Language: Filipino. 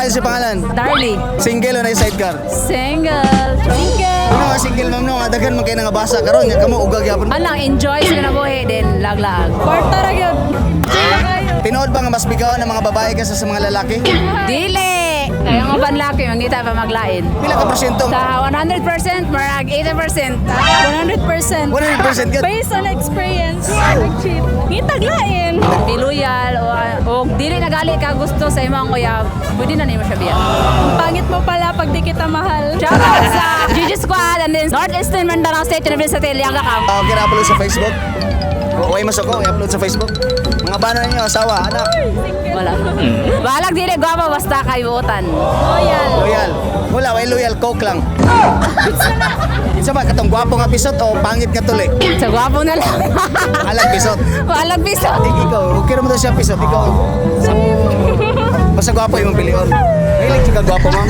Ano si pangalan? Darly. Single o na sidecar? Single. Ano nga single ma'am no? Nga daghan man kayo nga basa karon nga kamo ugag yapon. Alang, enjoy sila na buhay din, laglag. Kwarta ra gyud. Tinuod ba nga mas bigawan ng mga babae kaysa sa mga lalaki? Dili. Kaya nga banlaki, mangita pa maglain. Pila ka porsyento? Sa 100%, marag 80%. 100%. 100% good. Based on experience, nag-cheat. Ngitaglain. Piluyal o dili nagali ka gusto sa imong kuya, pwede na nimo siya biya. Ang pangit mo pala pag di kita mahal. Shout out sa GG Squad and then Northeastern Mindanao State University, Liaga Camp. Okay na upload sa Facebook. Uy, masoko, i-upload sa Facebook. Mga bana ninyo, asawa, anak. Wala. Balag dili gwapa basta kay buotan. Loyal. Loyal. Wala, way loyal, coke lang. Isa ba, katong gwapo nga pisot o pangit nga tuli? Sa gwapo na lang. Alag pisot. Walang piso. Ikaw, okay naman daw siya pisot. Ikaw, basta gwapo yung pilion. Mahilig ka gwapo, ma'am.